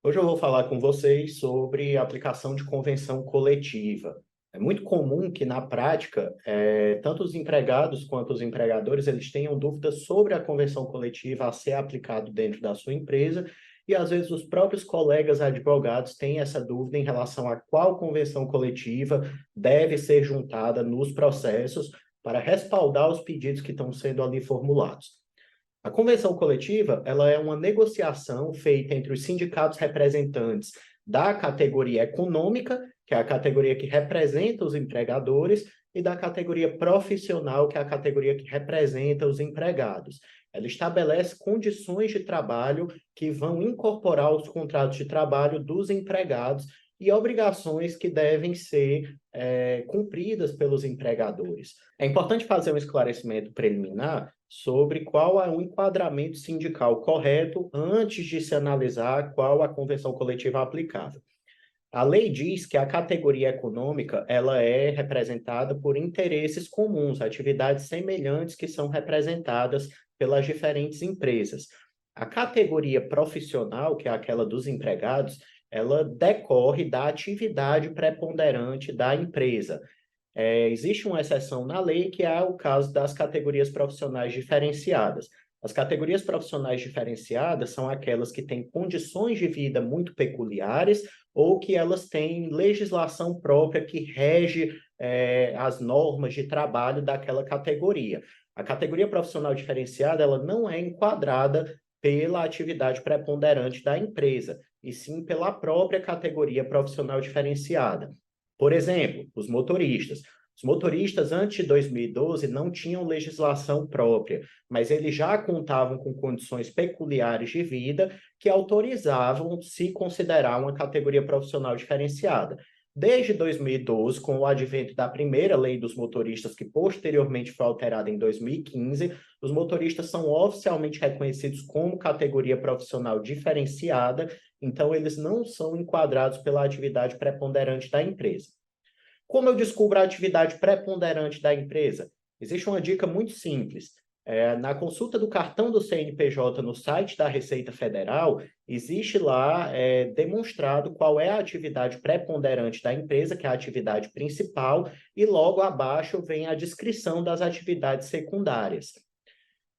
Hoje eu vou falar com vocês sobre a aplicação de convenção coletiva. É muito comum que, na prática, tanto os empregados quanto os empregadores eles tenham dúvidas sobre a convenção coletiva a ser aplicado dentro da sua empresa e, às vezes, os próprios colegas advogados têm essa dúvida em relação a qual convenção coletiva deve ser juntada nos processos para respaldar os pedidos que estão sendo ali formulados. A convenção coletiva, ela é uma negociação feita entre os sindicatos representantes da categoria econômica, que é a categoria que representa os empregadores, e da categoria profissional, que é a categoria que representa os empregados. Ela estabelece condições de trabalho que vão incorporar os contratos de trabalho dos empregados e obrigações que devem ser cumpridas pelos empregadores. É importante fazer um esclarecimento preliminar sobre qual é o enquadramento sindical correto antes de se analisar qual a convenção coletiva aplicável. A lei diz que a categoria econômica ela é representada por interesses comuns, atividades semelhantes que são representadas pelas diferentes empresas. A categoria profissional, que é aquela dos empregados, ela decorre da atividade preponderante da empresa. Existe uma exceção na lei, que é o caso das categorias profissionais diferenciadas. As categorias profissionais diferenciadas são aquelas que têm condições de vida muito peculiares ou que elas têm legislação própria que rege as normas de trabalho daquela categoria. A categoria profissional diferenciada ela não é enquadrada pela atividade preponderante da empresa, e sim pela própria categoria profissional diferenciada. Por exemplo, os motoristas. Os motoristas, antes de 2012, não tinham legislação própria, mas eles já contavam com condições peculiares de vida que autorizavam se considerar uma categoria profissional diferenciada. Desde 2012, com o advento da primeira lei dos motoristas, que posteriormente foi alterada em 2015, os motoristas são oficialmente reconhecidos como categoria profissional diferenciada, então eles não são enquadrados pela atividade preponderante da empresa. Como eu descubro a atividade preponderante da empresa? Existe uma dica muito simples. Na consulta do cartão do CNPJ no site da Receita Federal, existe lá demonstrado qual é a atividade preponderante da empresa, que é a atividade principal, e logo abaixo vem a descrição das atividades secundárias.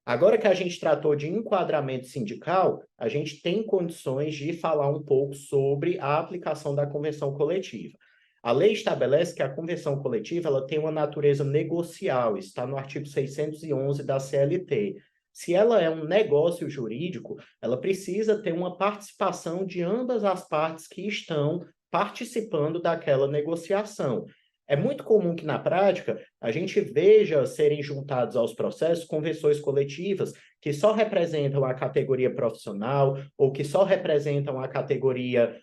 Agora que a gente tratou de enquadramento sindical, a gente tem condições de falar um pouco sobre a aplicação da convenção coletiva. A lei estabelece que a convenção coletiva ela tem uma natureza negocial, está no artigo 611 da CLT. Se ela é um negócio jurídico, ela precisa ter uma participação de ambas as partes que estão participando daquela negociação. É muito comum que, na prática, a gente veja serem juntados aos processos convenções coletivas que só representam a categoria profissional ou que só representam a categoria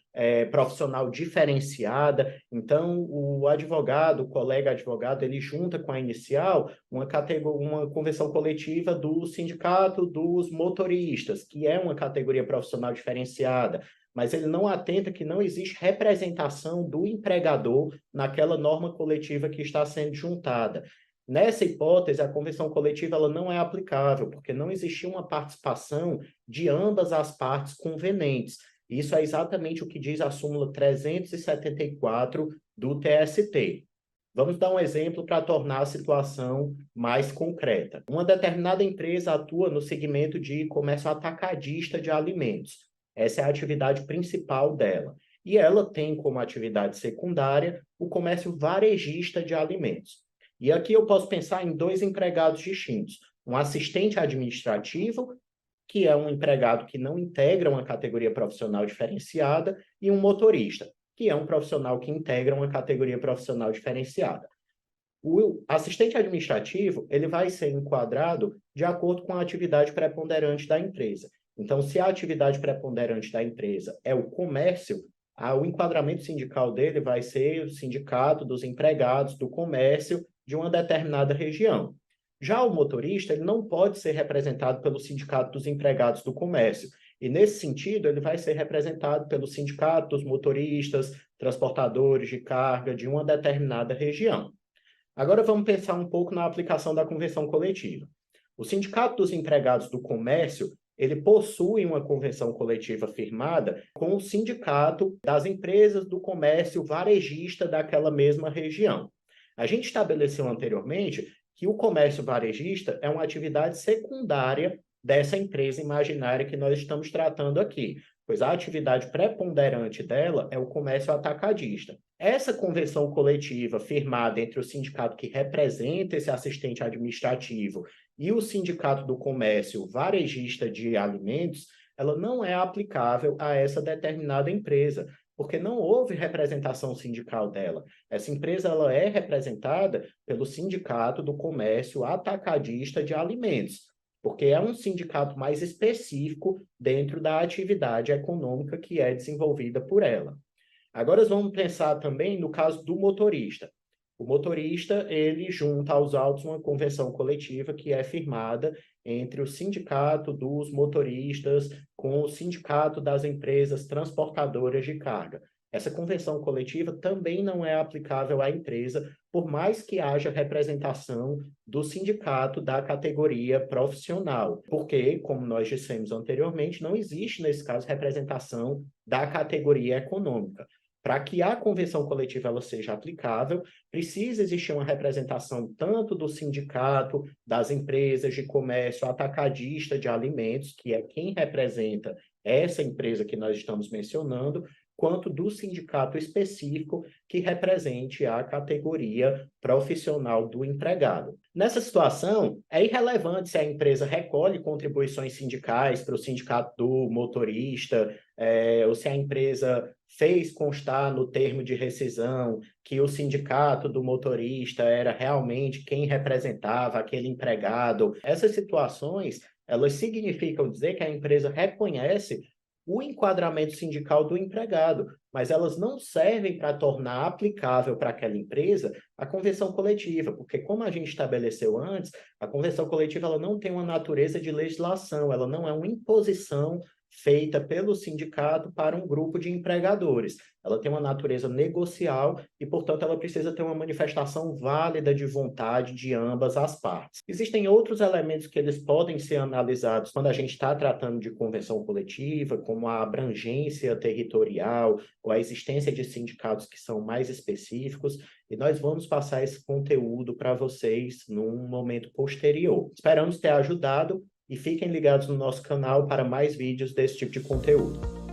profissional diferenciada. Então, o advogado, o colega advogado, ele junta com a inicial uma convenção coletiva do sindicato dos motoristas, que é uma categoria profissional diferenciada, mas ele não atenta que não existe representação do empregador naquela norma coletiva que está sendo juntada. Nessa hipótese, a convenção coletiva ela não é aplicável, porque não existia uma participação de ambas as partes convenientes. Isso é exatamente o que diz a súmula 374 do TST. Vamos dar um exemplo para tornar a situação mais concreta. Uma determinada empresa atua no segmento de comércio atacadista de alimentos. Essa é a atividade principal dela. E ela tem como atividade secundária o comércio varejista de alimentos. E aqui eu posso pensar em dois empregados distintos. Um assistente administrativo, que é um empregado que não integra uma categoria profissional diferenciada, e um motorista, que é um profissional que integra uma categoria profissional diferenciada. O assistente administrativo ele vai ser enquadrado de acordo com a atividade preponderante da empresa. Então, se a atividade preponderante da empresa é o comércio, o enquadramento sindical dele vai ser o sindicato dos empregados do comércio de uma determinada região. Já o motorista, ele não pode ser representado pelo sindicato dos empregados do comércio. E, nesse sentido, ele vai ser representado pelo sindicato dos motoristas, transportadores de carga de uma determinada região. Agora, vamos pensar um pouco na aplicação da convenção coletiva. O sindicato dos empregados do comércio ele possui uma convenção coletiva firmada com o sindicato das empresas do comércio varejista daquela mesma região. A gente estabeleceu anteriormente que o comércio varejista é uma atividade secundária dessa empresa imaginária que nós estamos tratando aqui, pois a atividade preponderante dela é o comércio atacadista. Essa convenção coletiva firmada entre o sindicato que representa esse assistente administrativo e o sindicato do comércio varejista de alimentos, ela não é aplicável a essa determinada empresa, porque não houve representação sindical dela. Essa empresa ela é representada pelo sindicato do comércio atacadista de alimentos, porque é um sindicato mais específico dentro da atividade econômica que é desenvolvida por ela. Agora vamos pensar também no caso do motorista. O motorista, ele junta aos autos uma convenção coletiva que é firmada entre o sindicato dos motoristas com o sindicato das empresas transportadoras de carga. Essa convenção coletiva também não é aplicável à empresa, por mais que haja representação do sindicato da categoria profissional, porque, como nós dissemos anteriormente, não existe, nesse caso, representação da categoria econômica. Para que a convenção coletiva ela seja aplicável, precisa existir uma representação tanto do sindicato, das empresas de comércio atacadista de alimentos, que é quem representa essa empresa que nós estamos mencionando, quanto do sindicato específico que represente a categoria profissional do empregado. Nessa situação, é irrelevante se a empresa recolhe contribuições sindicais para o sindicato do motorista, ou se a empresa fez constar no termo de rescisão que o sindicato do motorista era realmente quem representava aquele empregado. Essas situações, elas significam dizer que a empresa reconhece o enquadramento sindical do empregado, mas elas não servem para tornar aplicável para aquela empresa a convenção coletiva, porque como a gente estabeleceu antes, a convenção coletiva ela não tem uma natureza de legislação, ela não é uma imposição feita pelo sindicato para um grupo de empregadores. Ela tem uma natureza negocial e, portanto, ela precisa ter uma manifestação válida de vontade de ambas as partes. Existem outros elementos que eles podem ser analisados quando a gente está tratando de convenção coletiva, como a abrangência territorial ou a existência de sindicatos que são mais específicos, e nós vamos passar esse conteúdo para vocês num momento posterior. Esperamos ter ajudado. E fiquem ligados no nosso canal para mais vídeos desse tipo de conteúdo.